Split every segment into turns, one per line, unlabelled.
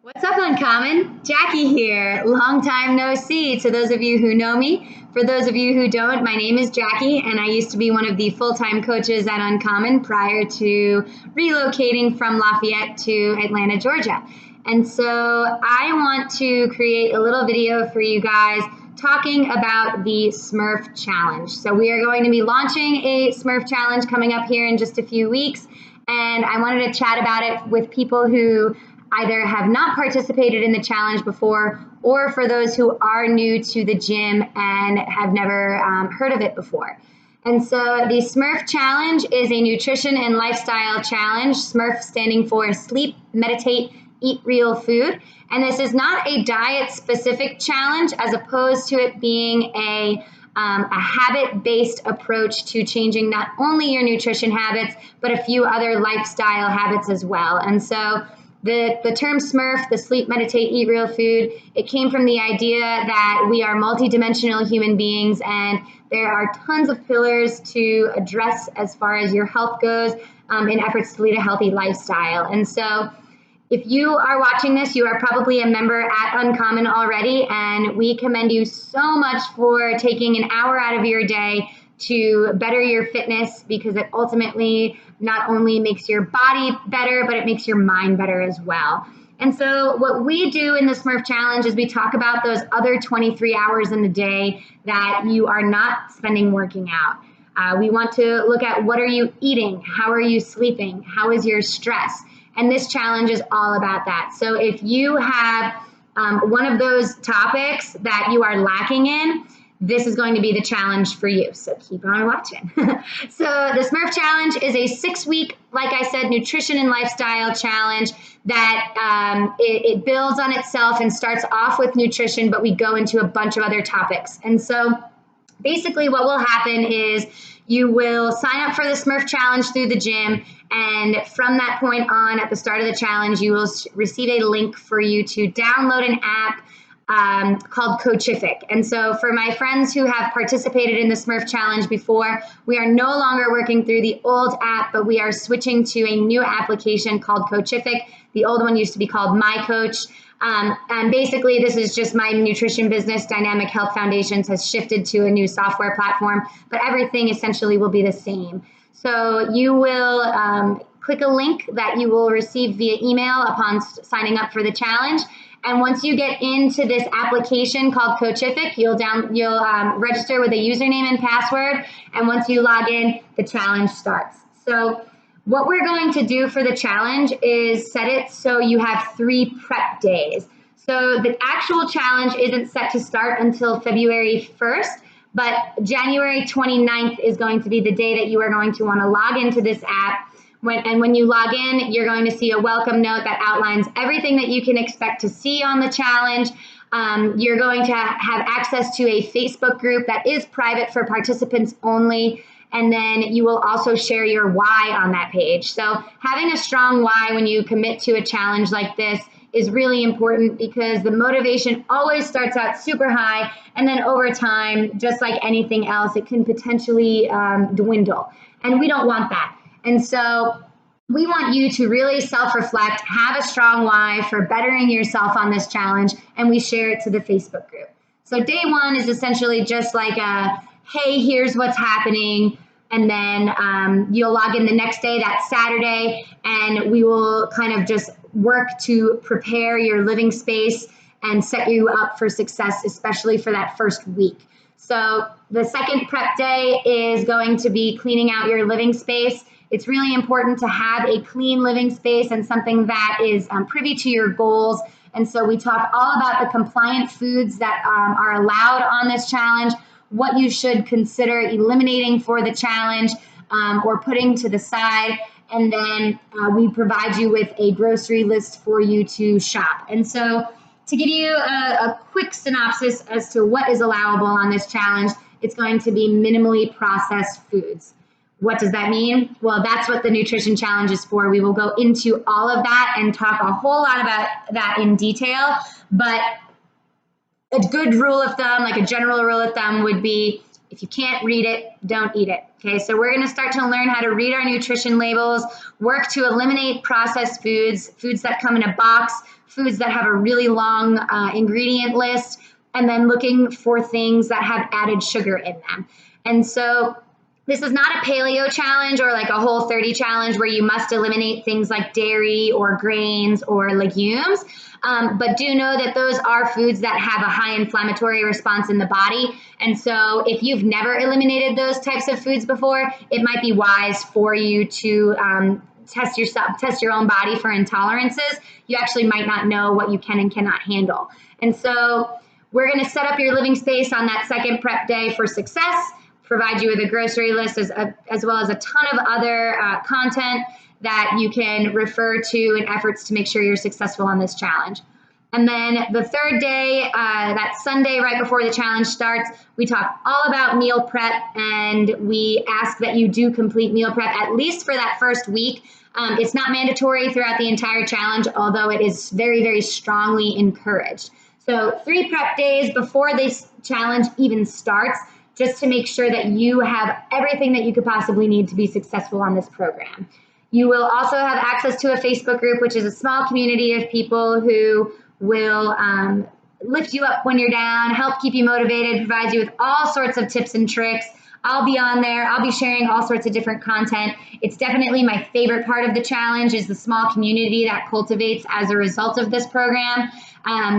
What's up, Uncommon? Jackie here. Long time no see to those of you who know me. For those of you who don't, my name is Jackie, and I used to be one of the full-time coaches at Uncommon prior to relocating from Lafayette to Atlanta, Georgia. And so I want to create a little video for you guys talking about the S.M.ERF challenge. So we are going to be launching a S.M.ERF challenge coming up here in just a few weeks, and I wanted to chat about it with people who either have not participated in the challenge before, or for those who are new to the gym and have never heard of it before. And so the S.M.ERF challenge is a nutrition and lifestyle challenge, S.M.ERF standing for Sleep, Meditate, Eat Real Food. And this is not a diet-specific challenge, as opposed to it being a habit-based approach to changing not only your nutrition habits, but a few other lifestyle habits as well. And so the term S.M.ERF, the Sleep, Meditate, Eat Real Food, it came from the idea that we are multidimensional human beings, and there are tons of pillars to address as far as your health goes in efforts to lead a healthy lifestyle. And so if you are watching this, you are probably a member at Uncommon already, and we commend you so much for taking an hour out of your day to better your fitness, because it ultimately not only makes your body better, but it makes your mind better as well. And so what we do in the S.M.ERF challenge is we talk about those other 23 hours in the day that you are not spending working out. We want to look at what are you eating, how are you sleeping, how is your stress, and this challenge is all about that. So if you have one of those topics that you are lacking in, this is going to be the challenge for you. So keep on watching. So the S.M.ERF challenge is a 6-week, like I said, nutrition and lifestyle challenge that it builds on itself and starts off with nutrition, but we go into a bunch of other topics. And so basically what will happen is you will sign up for the S.M.ERF challenge through the gym, and from that point on, at the start of the challenge, you will receive a link for you to download an app called Coachific. And so for my friends who have participated in the S.M.ERF challenge before, we are no longer working through the old app, but we are switching to a new application called Coachific. The old one used to be called My Coach. And basically, this is just my nutrition business. Dynamic Health Foundations has shifted to a new software platform, but everything essentially will be the same. So you will click a link that you will receive via email upon signing up for the challenge. And once you get into this application called Coachific, you'll register with a username and password. And once you log in, the challenge starts. So what we're going to do for the challenge is set it so you have 3 prep days. So the actual challenge isn't set to start until February 1st, but January 29th is going to be the day that you are going to want to log into this app. When you log in, you're going to see a welcome note that outlines everything that you can expect to see on the challenge. You're going to have access to a Facebook group that is private for participants only. And then you will also share your why on that page. So having a strong why when you commit to a challenge like this is really important, because the motivation always starts out super high, and then over time, just like anything else, it can potentially dwindle. And we don't want that. And so we want you to really self-reflect, have a strong why for bettering yourself on this challenge, and we share it to the Facebook group. So day one is essentially just like a, hey, here's what's happening. And then you'll log in the next day, that's Saturday, and we will kind of just work to prepare your living space and set you up for success, especially for that first week. So the second prep day is going to be cleaning out your living space. It's really important to have a clean living space and something that is privy to your goals. And so we talk all about the compliant foods that are allowed on this challenge, what you should consider eliminating for the challenge or putting to the side. And then we provide you with a grocery list for you to shop. And so to give you a quick synopsis as to what is allowable on this challenge, it's going to be minimally processed foods. What does that mean? Well, that's what the nutrition challenge is for. We will go into all of that and talk a whole lot about that in detail. But a good rule of thumb, like a general rule of thumb, would be if you can't read it, don't eat it. Okay, so we're going to start to learn how to read our nutrition labels, work to eliminate processed foods, foods that come in a box, foods that have a really long ingredient list, and then looking for things that have added sugar in them. And so this is not a paleo challenge or like a Whole30 challenge where you must eliminate things like dairy or grains or legumes. But do know that those are foods that have a high inflammatory response in the body. And so if you've never eliminated those types of foods before, it might be wise for you to test your own body for intolerances. You actually might not know what you can and cannot handle. And so we're going to set up your living space on that second prep day for success, provide you with a grocery list as well as a ton of other content that you can refer to in efforts to make sure you're successful on this challenge. And then the third day, that Sunday right before the challenge starts, we talk all about meal prep, and we ask that you do complete meal prep at least for that first week. It's not mandatory throughout the entire challenge, although it is very, very strongly encouraged. So 3 prep days before this challenge even starts, just to make sure that you have everything that you could possibly need to be successful on this program. You will also have access to a Facebook group, which is a small community of people who will lift you up when you're down, help keep you motivated, provide you with all sorts of tips and tricks. I'll be on there. I'll be sharing all sorts of different content. It's definitely my favorite part of the challenge is the small community that cultivates as a result of this program.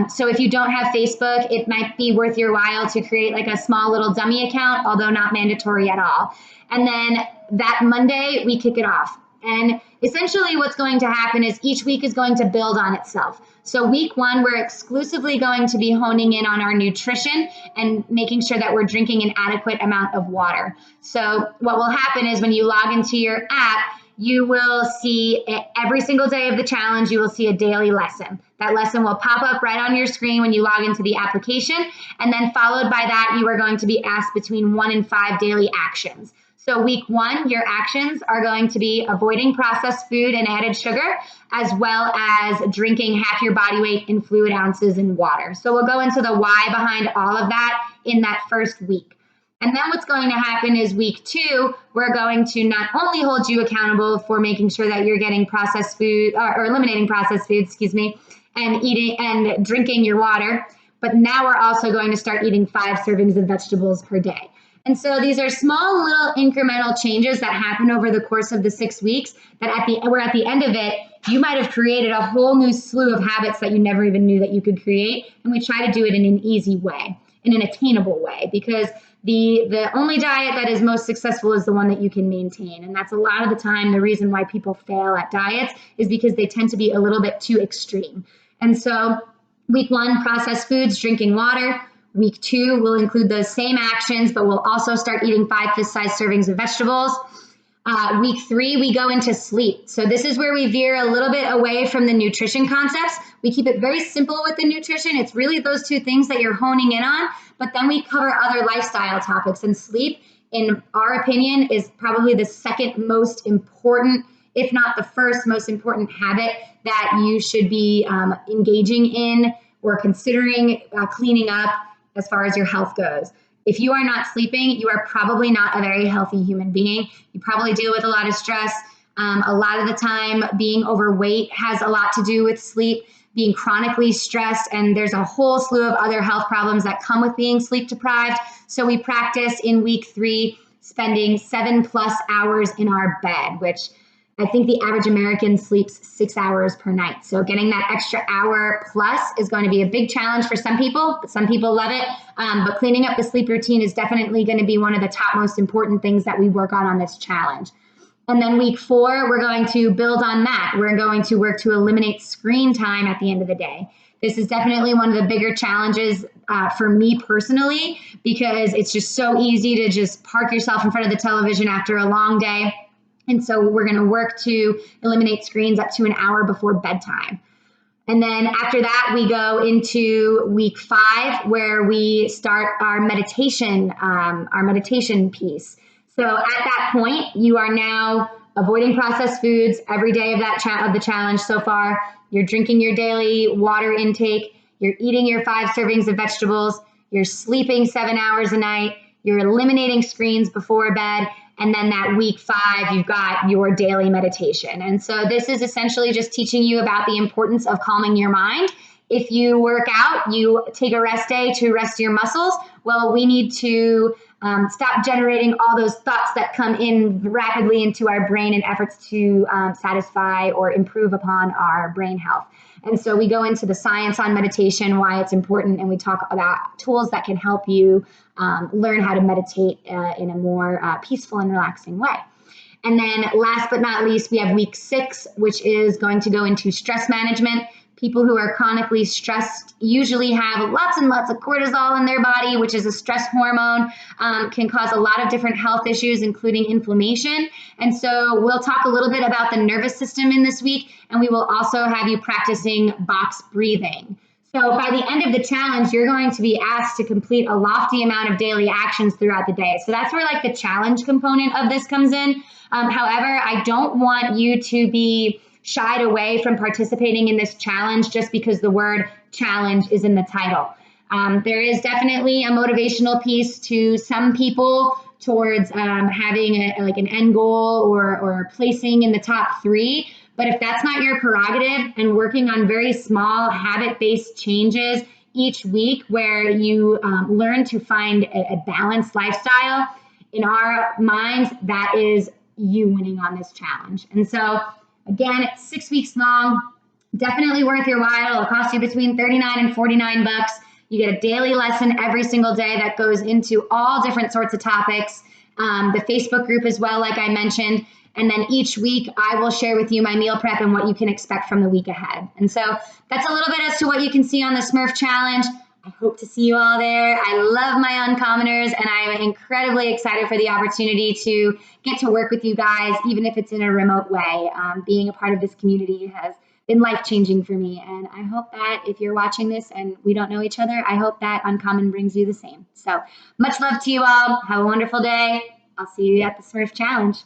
So if you don't have Facebook, it might be worth your while to create like a small little dummy account, although not mandatory at all. And then that Monday, we kick it off. And essentially what's going to happen is each week is going to build on itself. So week 1, we're exclusively going to be honing in on our nutrition and making sure that we're drinking an adequate amount of water. So what will happen is when you log into your app, you will see every single day of the challenge, you will see a daily lesson. That lesson will pop up right on your screen when you log into the application. And then followed by that, you are going to be asked between 1 and 5 daily actions. So week 1, your actions are going to be avoiding processed food and added sugar, as well as drinking half your body weight in fluid ounces in water. So we'll go into the why behind all of that in that first week. And then what's going to happen is week 2, we're going to not only hold you accountable for making sure that you're getting processed food or eliminating processed foods, and eating and drinking your water, but now we're also going to start eating 5 servings of vegetables per day. And so these are small little incremental changes that happen over the course of the 6 weeks that at the end of it, you might have created a whole new slew of habits that you never even knew that you could create. And we try to do it in an easy way, in an attainable way, because the only diet that is most successful is the one that you can maintain. And that's a lot of the time the reason why people fail at diets is because they tend to be a little bit too extreme. And so week 1, processed foods, drinking water. Week 2 will include those same actions, but we'll also start eating 5 fist-sized servings of vegetables. Week 3, we go into sleep. So this is where we veer a little bit away from the nutrition concepts. We keep it very simple with the nutrition. It's really those 2 things that you're honing in on, but then we cover other lifestyle topics. And sleep, in our opinion, is probably the second most important, if not the first most important habit that you should be engaging in or considering cleaning up as far as your health goes. If you are not sleeping, you are probably not a very healthy human being. You probably deal with a lot of stress. A lot of the time, being overweight has a lot to do with sleep, being chronically stressed, and there's a whole slew of other health problems that come with being sleep deprived. So we practice in week 3 spending 7+ hours in our bed, which I think the average American sleeps 6 hours per night. So getting that extra hour plus is going to be a big challenge for some people, but some people love it. But cleaning up the sleep routine is definitely going to be one of the top most important things that we work on this challenge. And then week 4, we're going to build on that. We're going to work to eliminate screen time at the end of the day. This is definitely one of the bigger challenges for me personally, because it's just so easy to just park yourself in front of the television after a long day. And so we're going to work to eliminate screens up to an hour before bedtime. And then after that, we go into week 5, where we start our meditation piece. So at that point, you are now avoiding processed foods every day of the challenge so far. You're drinking your daily water intake. You're eating your 5 servings of vegetables. You're sleeping 7 hours a night. You're eliminating screens before bed. And then that week 5, you've got your daily meditation. And so this is essentially just teaching you about the importance of calming your mind. If you work out, you take a rest day to rest your muscles. Well, we need to stop generating all those thoughts that come in rapidly into our brain in efforts to satisfy or improve upon our brain health. And so we go into the science on meditation, why it's important, and we talk about tools that can help you learn how to meditate in a more peaceful and relaxing way. And then last but not least, we have week 6, which is going to go into stress management. People who are chronically stressed usually have lots and lots of cortisol in their body, which is a stress hormone, can cause a lot of different health issues, including inflammation. And so we'll talk a little bit about the nervous system in this week, and we will also have you practicing box breathing. So by the end of the challenge, you're going to be asked to complete a lofty amount of daily actions throughout the day. So that's where like the challenge component of this comes in. However, I don't want you to be shied away from participating in this challenge just because the word challenge is in the title. There is definitely a motivational piece to some people towards having an end goal or placing in the top 3. But if that's not your prerogative, and working on very small habit-based changes each week where you learn to find a balanced lifestyle, in our minds, that is you winning on this challenge. And so again, it's 6 weeks long, definitely worth your while. It'll cost you between $39 and $49. You get a daily lesson every single day that goes into all different sorts of topics. The Facebook group as well, like I mentioned. And then each week I will share with you my meal prep and what you can expect from the week ahead. And so that's a little bit as to what you can see on the S.M.ERF challenge. I hope to see you all there. I love my uncommoners, and I'm incredibly excited for the opportunity to get to work with you guys, even if it's in a remote way. Being a part of this community has been life-changing for me, and I hope that if you're watching this and we don't know each other, I hope that Uncommon brings you the same. So much love to you all. Have a wonderful day. I'll see you at the S.M.ERF challenge.